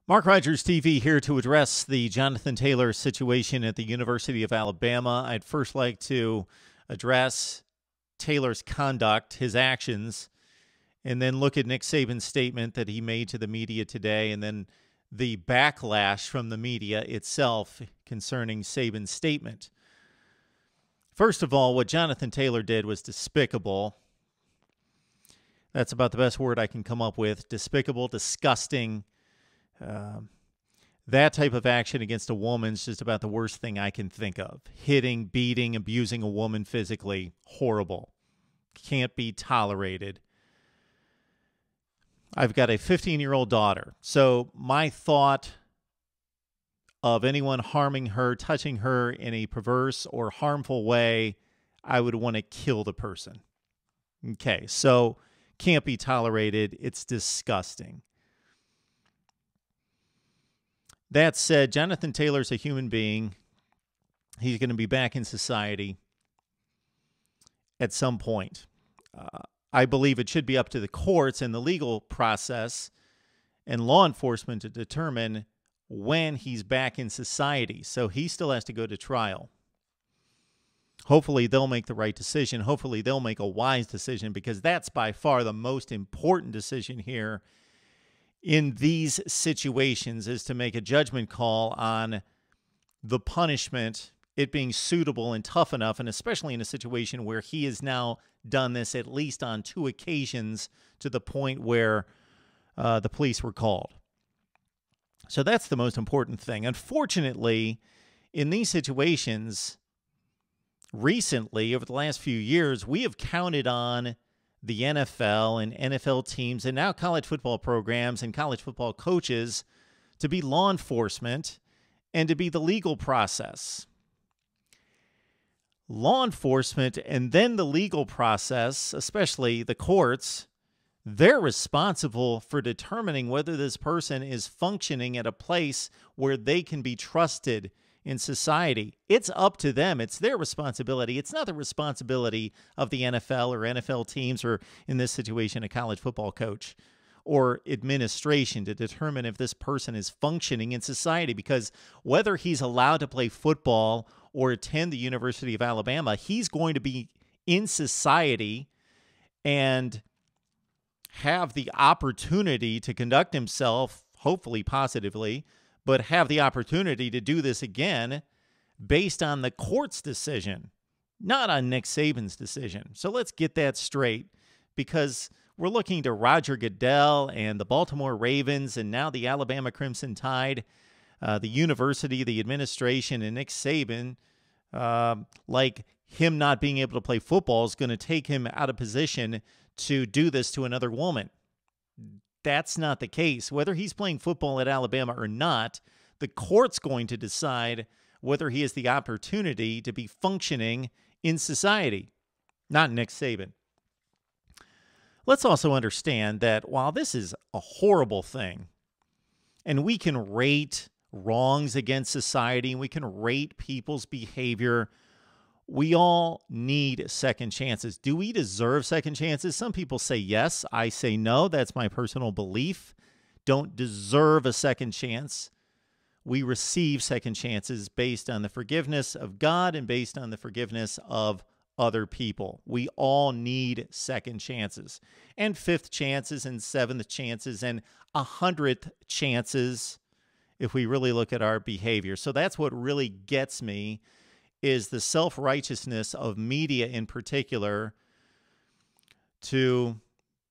Mark Rogers TV here to address the Jonathan Taylor situation at the University of Alabama. I'd first like to address Taylor's conduct, his actions, and then look at Nick Saban's statement that he made to the media today, and then the backlash from the media itself concerning Saban's statement. First of all, what Jonathan Taylor did was despicable. That's about the best word I can come up with. Despicable, disgusting. That type of action against a woman is just about the worst thing I can think of. Hitting, beating, abusing a woman physically, horrible. Can't be tolerated. I've got a 15-year-old daughter, so my thought of anyone harming her, touching her in a perverse or harmful way, I would want to kill the person. Okay, so can't be tolerated. It's disgusting. That said, Jonathan Taylor's a human being. He's going to be back in society at some point. I believe it should be up to the courts and the legal process and law enforcement to determine when he's back in society. So he still has to go to trial. Hopefully they'll make the right decision. Hopefully they'll make a wise decision, because that's by far the most important decision here in these situations, is to make a judgment call on the punishment, it being suitable and tough enough, and especially in a situation where he has now done this at least on 2 occasions to the point where the police were called. So that's the most important thing. Unfortunately, in these situations, recently, over the last few years, we have counted on the NFL and NFL teams and now college football programs and college football coaches to be law enforcement and to be the legal process. Law enforcement and then the legal process, especially the courts, they're responsible for determining whether this person is functioning at a place where they can be trusted in society. It's up to them. It's their responsibility. It's not the responsibility of the NFL or NFL teams, or in this situation, a college football coach or administration, to determine if this person is functioning in society, because whether he's allowed to play football or attend the University of Alabama, he's going to be in society and have the opportunity to conduct himself, hopefully positively, but have the opportunity to do this again based on the court's decision, not on Nick Saban's decision. So let's get that straight, because we're looking to Roger Goodell and the Baltimore Ravens and now the Alabama Crimson Tide, the university, the administration, and Nick Saban, like him not being able to play football is going to take him out of position to do this to another woman. That's not the case. Whether he's playing football at Alabama or not, the court's going to decide whether he has the opportunity to be functioning in society, not Nick Saban. Let's also understand that while this is a horrible thing, and we can rate wrongs against society, and we can rate people's behavior, we all need second chances. Do we deserve second chances? Some people say yes. I say no. That's my personal belief. Don't deserve a second chance. We receive second chances based on the forgiveness of God and based on the forgiveness of other people. We all need second chances, and 5th chances, and 7th chances, and 100th chances if we really look at our behavior. So that's what really gets me, is the self-righteousness of media in particular to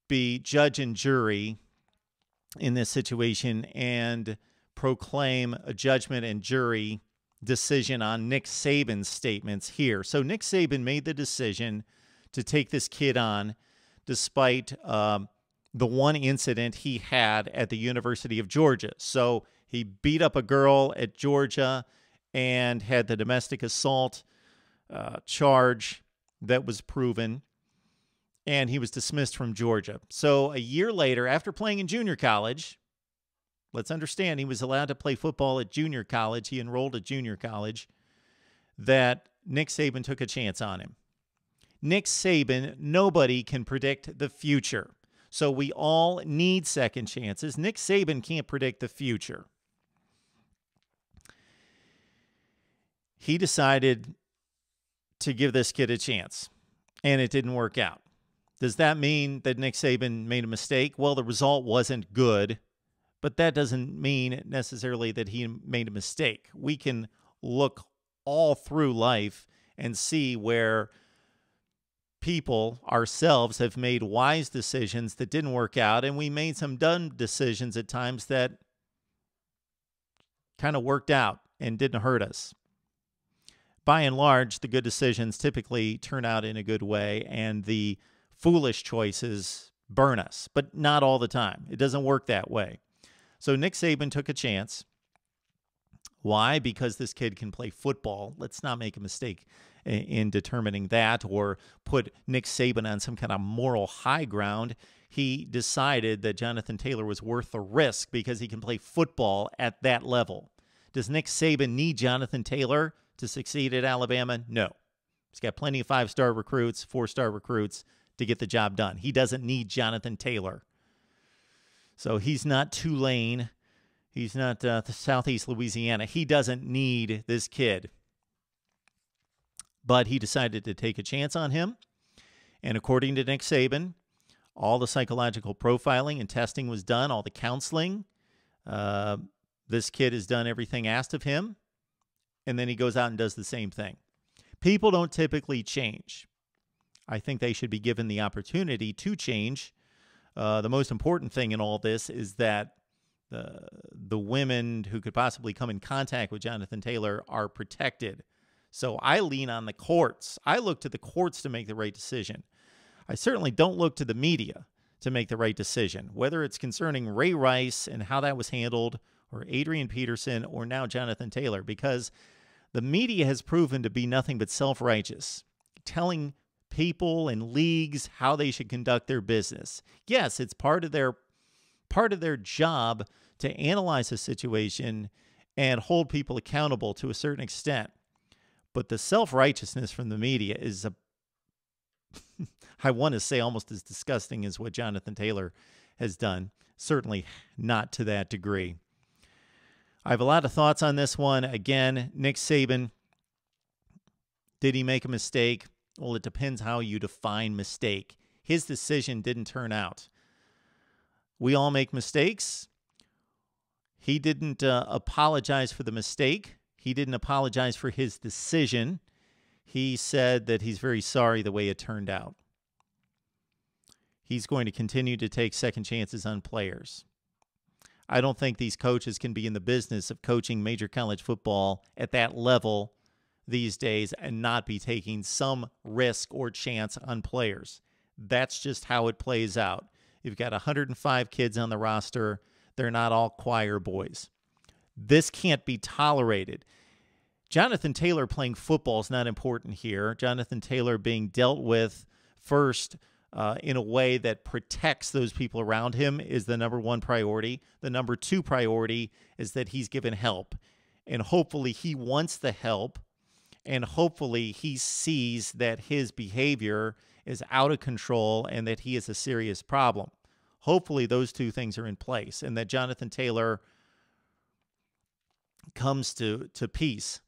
be judge and jury in this situation and proclaim a judgment and jury decision on Nick Saban's statements here. So Nick Saban made the decision to take this kid on despite the one incident he had at the University of Georgia. So he beat up a girl at Georgia and had the domestic assault charge that was proven, and he was dismissed from Georgia. So a year later, after playing in junior college, let's understand he was allowed to play football at junior college. He enrolled at junior college, that Nick Saban took a chance on him. Nick Saban, nobody can predict the future. So we all need second chances. Nick Saban can't predict the future. He decided to give this kid a chance, and it didn't work out. Does that mean that Nick Saban made a mistake? Well, the result wasn't good, but that doesn't mean necessarily that he made a mistake. We can look all through life and see where people, ourselves, have made wise decisions that didn't work out, and we made some dumb decisions at times that kind of worked out and didn't hurt us. By and large, the good decisions typically turn out in a good way, and the foolish choices burn us, but not all the time. It doesn't work that way. So Nick Saban took a chance. Why? Because this kid can play football. Let's not make a mistake in determining that or put Nick Saban on some kind of moral high ground. He decided that Jonathan Taylor was worth the risk because he can play football at that level. Does Nick Saban need Jonathan Taylor to succeed at Alabama? No. He's got plenty of 5-star recruits, 4-star recruits to get the job done. He doesn't need Jonathan Taylor. So he's not Tulane. He's not the Southeast Louisiana. He doesn't need this kid. But he decided to take a chance on him. And according to Nick Saban, all the psychological profiling and testing was done, all the counseling. This kid has done everything asked of him. And then he goes out and does the same thing. People don't typically change. I think they should be given the opportunity to change. The most important thing in all this is that the women who could possibly come in contact with Jonathan Taylor are protected. So I lean on the courts. I look to the courts to make the right decision. I certainly don't look to the media to make the right decision, whether it's concerning Ray Rice and how that was handled, or Adrian Peterson, or now Jonathan Taylor, because the media has proven to be nothing but self-righteous, telling people and leagues how they should conduct their business. Yes, it's part of their job to analyze a situation and hold people accountable to a certain extent. But the self-righteousness from the media is, I want to say, almost as disgusting as what Jonathan Taylor has done. Certainly not to that degree. I have a lot of thoughts on this one. Again, Nick Saban, did he make a mistake? Well, it depends how you define mistake. His decision didn't turn out. We all make mistakes. He didn't apologize for the mistake. He didn't apologize for his decision. He said that he's very sorry the way it turned out. He's going to continue to take second chances on players. I don't think these coaches can be in the business of coaching major college football at that level these days and not be taking some risk or chance on players. That's just how it plays out. You've got 105 kids on the roster. They're not all choir boys. This can't be tolerated. Jonathan Taylor playing football is not important here. Jonathan Taylor being dealt with first in a way that protects those people around him is the number one priority. The number two priority is that he's given help. And hopefully he wants the help. And hopefully he sees that his behavior is out of control and that he is a serious problem. Hopefully those two things are in place and that Jonathan Taylor comes to peace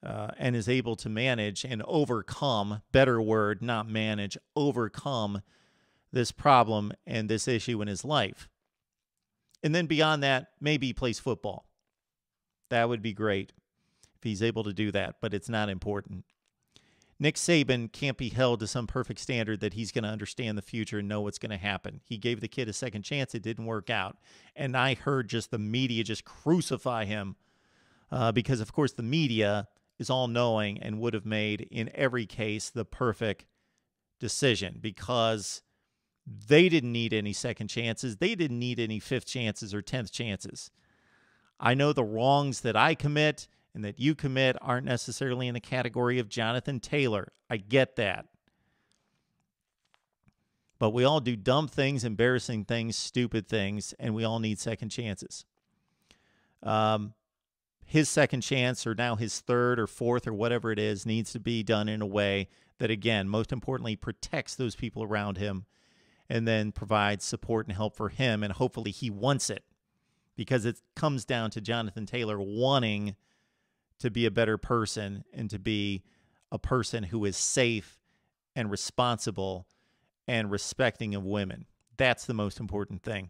and is able to manage and overcome, better word, not manage, overcome this problem and this issue in his life. And then beyond that, maybe he plays football. That would be great if he's able to do that, but it's not important. Nick Saban can't be held to some perfect standard that he's going to understand the future and know what's going to happen. He gave the kid a second chance. It didn't work out. And I heard just the media just crucify him because, of course, the media is all-knowing and would have made, in every case, the perfect decision because they didn't need any second chances. They didn't need any fifth chances or 10th chances. I know the wrongs that I commit and that you commit aren't necessarily in the category of Jonathan Taylor. I get that. But we all do dumb things, embarrassing things, stupid things, and we all need second chances. His second chance, or now his third or fourth or whatever it is, needs to be done in a way that, again, most importantly, protects those people around him and then provide support and help for him. And hopefully he wants it, because it comes down to Jonathan Taylor wanting to be a better person and to be a person who is safe and responsible and respecting of women. That's the most important thing.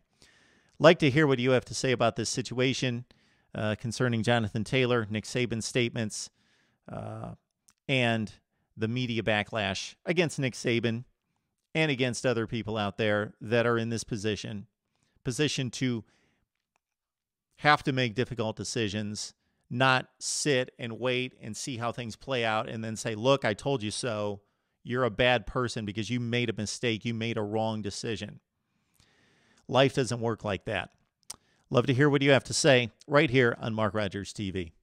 Like to hear what you have to say about this situation concerning Jonathan Taylor, Nick Saban's statements, and the media backlash against Nick Saban and against other people out there that are in this position to have to make difficult decisions, not sit and wait and see how things play out and then say, look, I told you so. You're a bad person because you made a mistake. You made a wrong decision. Life doesn't work like that. Love to hear what you have to say right here on Mark Rogers TV.